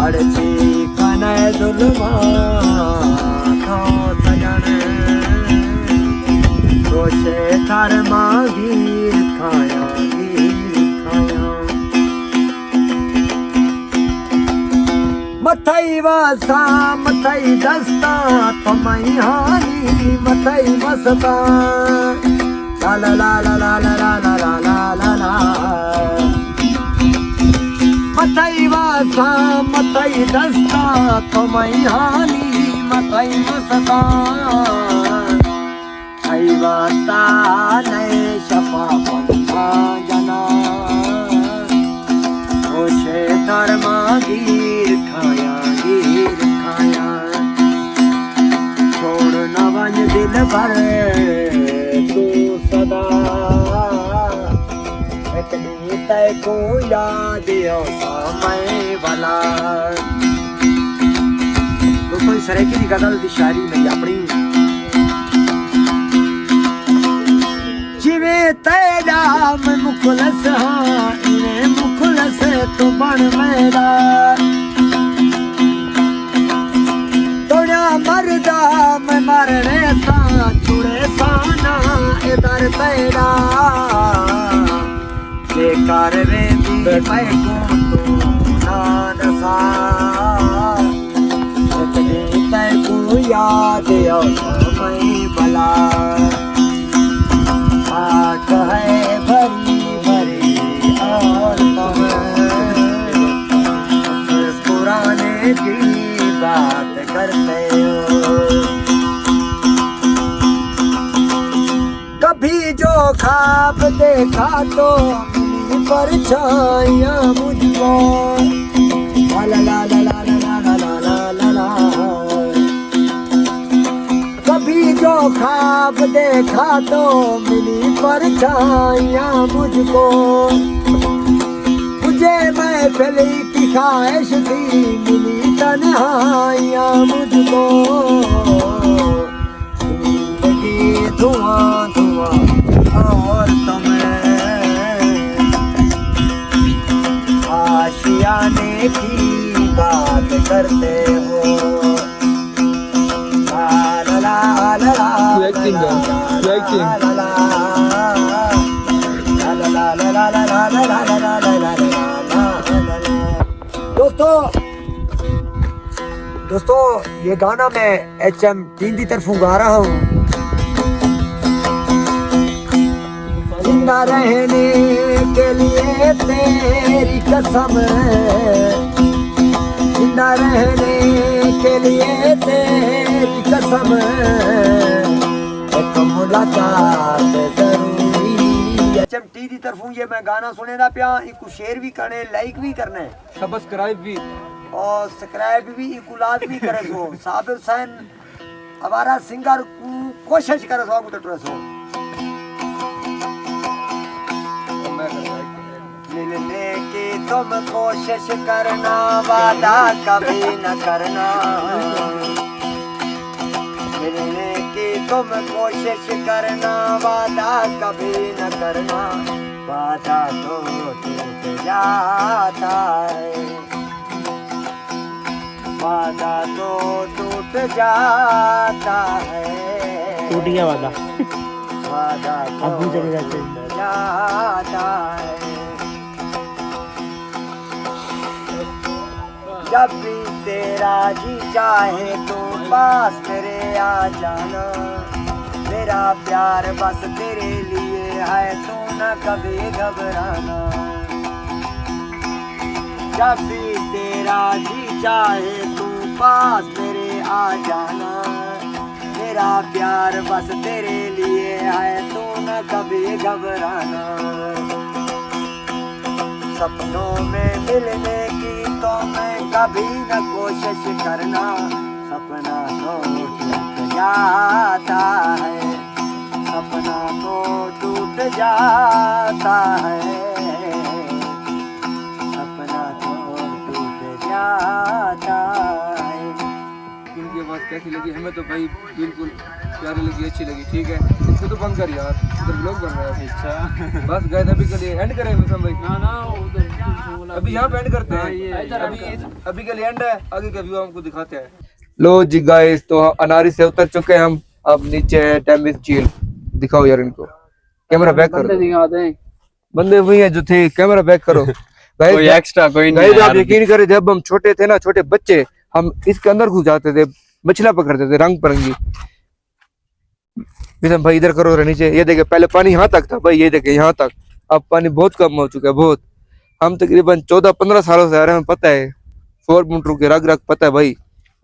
A: अड़ची कने जुल्मा खो सजन रोशे थर मांगी खाया खाया। मथई वासा मथई दस्ता तमई हानी मथई मस्ता। ला ला ला ला ला ला ला ला ला ला ला। मथई वासा मथई दस्ता तमई हानी मथई मस्ता। आई वास्ता नए शफा पंथा जना ओशे धर्मा गिर खाया छोड़ न बन दिल भर तू सदा। इतनी तय को याद समय वाला। दोस्तों इस तरह की गजल की शायरी मेरी अपनी। जिवे तेरा मैं मुखलस हाँ इन्हें मुखलस तो बन मेरा। तोड़ा मरदा मैं मरने सा छुड़े साना इधर तेरा। बेकार वे भी मैं को तू ना दसा। इतनी तय को याद और समय भला। आँख है भरी भरी और तुम पुराने की बात करते हो। कभी जो ख्वाब देखा तो मिली परछाइयाँ मुझको। ला ला ला ला ला ला ला ला ला ला। कभी जो ख्वाब देखा तो मिली परछाइयाँ मुझको। मुझे महफिल की ख्वाहिश थी मिली तन्हाइयाँ मुझको। जिंदगी धुआं धुआं और तुम्हें आशियाने की बात करते हो। दोस्तों ये गाना मैं HM टीम की तरफ गा रहा हूँ। जिंदा रहने के लिए तेरी कसम। जिंदा रहने के लिए तेरी कसम। एक मुलाकात जरूरी। HMT की तरफों ये मैं गाना सुने दा पिया। इको शेयर भी करने लाइक भी करने
D: सब्सक्राइब भी
A: और सब्सक्राइब भी इको लाजमी करे सो। साबिर हुसैन हमारा सिंगर को कोशिश करे सो आगू तक सो। मिलने की तुम कोशिश करना वादा कभी न करना। मिलने की तुम कोशिश करना, वादा कभी न करना, वादा तो टूट जाता है, वादा तो टूट जाता है,
F: टूट गया वादा।
A: वादा तो
F: अब भी चले जाते हैं।
A: टूट जाता है। जब भी तेरा जी चाहे तो पास मेरे आ जाना, मेरा प्यार बस तेरे लिए है, तू न कभी घबराना। जब भी तेरा जी चाहे तू पास मेरे आ जाना, मेरा प्यार बस तेरे लिए है, तू न कभी घबराना। सपनों में मिलने की तो मैं कभी न कोशिश करना, सपना तो टूट जाता है, सपना तो टूट जाता है, सपना तो टूट जाता है।
B: इनकी आवाज़ कैसी लगी हमें तो भाई बिल्कुल प्यारी लगी, अच्छी लगी। ठीक है, इसको तो बंद कर यार, इधर ब्लॉग बन रहा है। अच्छा बस गए अभी के लिए एंड करें मिशन भाई?
E: ना ना उधर
B: अभी यहाँ पे एंड करते हैं।
E: इधर
B: अभी के लिए एंड है, आगे का व्यू हमको दिखाते हैं। लो जी गाइस, तो अनारी से उतर चुके हैं हम, अब नीचे है टेम्बिस झील। दिखाओ यार इनको, कैमरा बैक करो।
E: बंदे दिखाते हैं,
B: बंदे वही हैं जो थे, कैमरा बैक करो।
C: कोई एक्स्ट्रा कोई नहीं
B: गाइस
C: है
B: आप
C: यार।
B: यकीन करें, जब हम छोटे थे ना, छोटे बच्चे, हम इसके अंदर घुस जाते थे, मछलियां पकड़ते थे रंग बिरंगी। मिशन भाई इधर करो नीचे, ये देखे पहले पानी यहाँ तक था भाई, ये देखे यहाँ तक, अब पानी बहुत कम हो चुका है, बहुत। हम तकरीबन 14-15 सालों से आ रहे हैं, हमें पता है 4 मीटर के रग रग पता है भाई।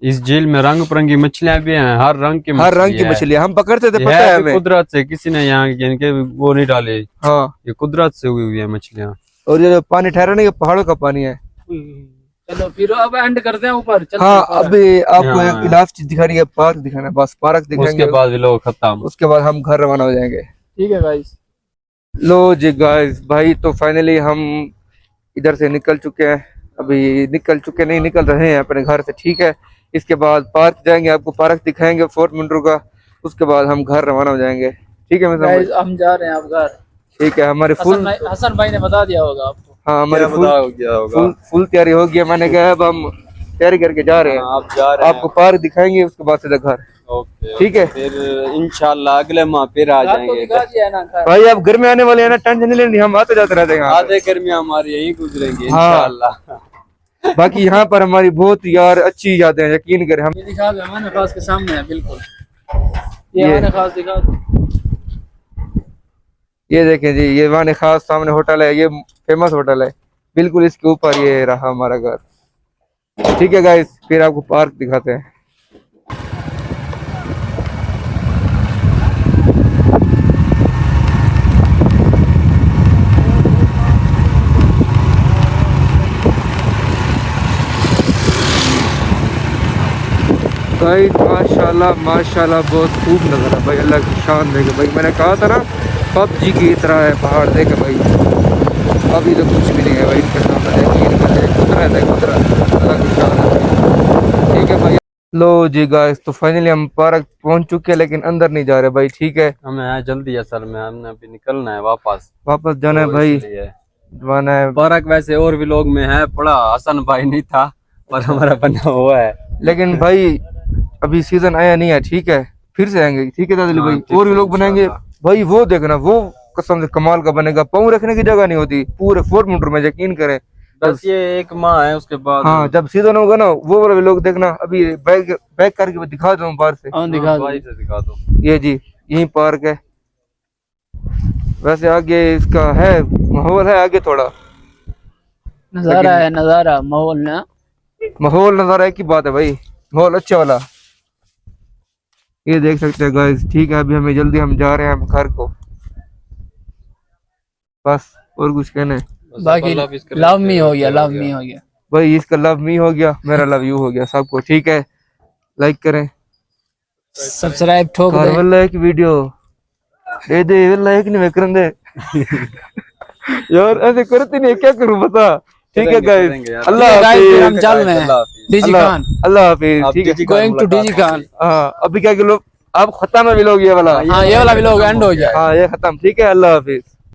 C: इस झील में रंग बिरंगी मछलियां भी हैं, हर रंग की
B: हर रंग की
C: है।
B: मछलियां हम पकड़ते थे,
C: ये
B: पता है
C: भी
B: हमें।
C: कुदरत से, किसी ने यहाँ इनके वो नहीं डाले,
B: हाँ,
C: ये कुदरत से हुई है मछलियां।
B: और ये जो पानी ठहरा नहीं, ये पहाड़ों का पानी है।
E: चलो फिर अब एंड करते हैं ऊपर चलते
B: हाँ,
E: हैं ऊपर।
B: अभी आपको
C: हाँ।
B: एक लास्ट चीज दिखानी है, पार्क दिखाना है, बस पार्क दिखाएंगे,
C: उसके बाद भी लोग खत्म।
B: उसके बाद हम घर रवाना हो जाएंगे।
E: ठीक है गाइस।
B: लो जी गाइस भाई, तो फाइनली हम इधर से निकल चुके हैं, अभी निकल चुके नहीं, निकल रहे हैं अपने घर से। ठीक है, इसके बाद पार्क जाएंगे, आपको पार्क दिखाएंगे फोर्ट मिनटू का, उसके बाद हम घर रवाना हो जाएंगे। ठीक है मैं
E: गाइस हम जा रहे हैं अब घर।
B: ठीक है, हमारे फुल,
E: हसन भाई ने बता दिया होगा आपको।
B: हाँ हमारे
C: क्या पता हो गया होगा।
B: फुल तैयारी हो गई। मैंने कहा अब हम तैयारी करके जा रहे हैं,
C: आप जा रहे हैं।
B: आपको पार्क दिखाएंगे, उसके बाद सीधा घर।
C: ओके,
B: ठीक है,
C: फिर इंशाल्लाह अगले माह फिर आ
E: घर तो
C: जाएंगे।
E: दिखा दिया है ना घर।
B: भाई अब घर में आने वाले हैं ना, टेंशन नहीं लेनी, हम आते जाते रहते हैं यहाँ पे।
C: आधे गर्मियां हमारी यहीं गुजरेंगी
B: हाँ।
C: इंशाल्लाह।
B: बाकी यहाँ पर हमारी बहुत यार अच्छी यादें हैं, यकीन करें। हम
E: ये दिखा दो, हमारे खास के सामने है बिल्कुल। ये हमारे खास दिखा दो।
B: ये देखें जी, ये वाने खास सामने होटल है, ये फेमस होटल है, बिल्कुल इसके ऊपर ये रहा हमारा घर। ठीक है गाइस, फिर आपको पार्क दिखाते हैं। गाइस माशाल्लाह माशाल्लाह बहुत खूब नज़ारा भाई, अल्लाह की शान देखे भाई। मैंने कहा था ना PUBG की तरह है पहाड़, देखे भाई अभी तो कुछ भी नहीं है भाई इनके सामने, यकीन करें कुदरत है, कुदरत अल्लाह की शान है भाई। ठीक है भाई, लो जी गाइस, तो फाइनली हम पार्क पहुंच चुके हैं, लेकिन अंदर नहीं जा रहे भाई। ठीक है,
C: हमें है जल्दी है सर में, हमने अभी निकलना है वापस
B: जाना है
C: तो
B: भाई,
C: इसलिए।
B: जाना है।
C: पार्क वैसे और भी लोग में है पड़ा, हसन भाई नहीं था पर हमारा बना हुआ है।
B: लेकिन भाई अभी सीजन आया नहीं है, ठीक है, फिर से आएंगे। ठीक है दादली
C: हाँ,
B: भाई,
C: ठीक
B: और भी
C: है,
B: लोग बनाएंगे भाई। वो देखना, वो कसम से कमाल का बनेगा, पाँव रखने की जगह नहीं होती पूरे 4 मीटर में, यकीन करें।
C: बस ये 1 माह है, उसके बाद
B: हाँ, जब सीजन होगा ना, वो वाले लोग देखना। अभी बैक करके दिखा दो बाहर से,
E: हाँ दिखा दो।
C: भाई से दिखा दो।
B: ये जी यही पार्क है। वैसे आगे इसका है माहौल है, आगे थोड़ा
E: नजारा है, नजारा माहौल ना,
B: माहौल नजारा एक ही बात है भाई, माहौल अच्छा वाला। ये देख सकते हैं गाइस। ठीक है, अभी हमें जल्दी, हम जा रहे हैं घर को, बस और कुछ कहना है?
E: बाकी लव मी हो गया, लव मी हो गया
B: भाई, इसका लव मी हो गया, मेरा लव यू हो गया, सबको। ठीक है, लाइक करें,
E: सब्सक्राइब ठोक
B: घर
E: दे।
B: वाला एक वीडियो दे दे, लाइक नहीं मैं करन दे यार, ऐसे करते नहीं, क्या करूं बता। ठीक है गाइस, अल्लाह
E: फिर हम
B: हाफिज,
E: चल रहे हैं डीजी खान।
B: अल्लाह हाफिज। ठीक है,
E: गोइंग टू डीजी खान।
B: हाँ, अभी क्या कि लोग अब खत्म है व्लॉग ये वाला।
E: हाँ ये वाला व्लॉग एंड हो गया।
B: हाँ ये खत्म, ठीक है, अल्लाह हाफिज।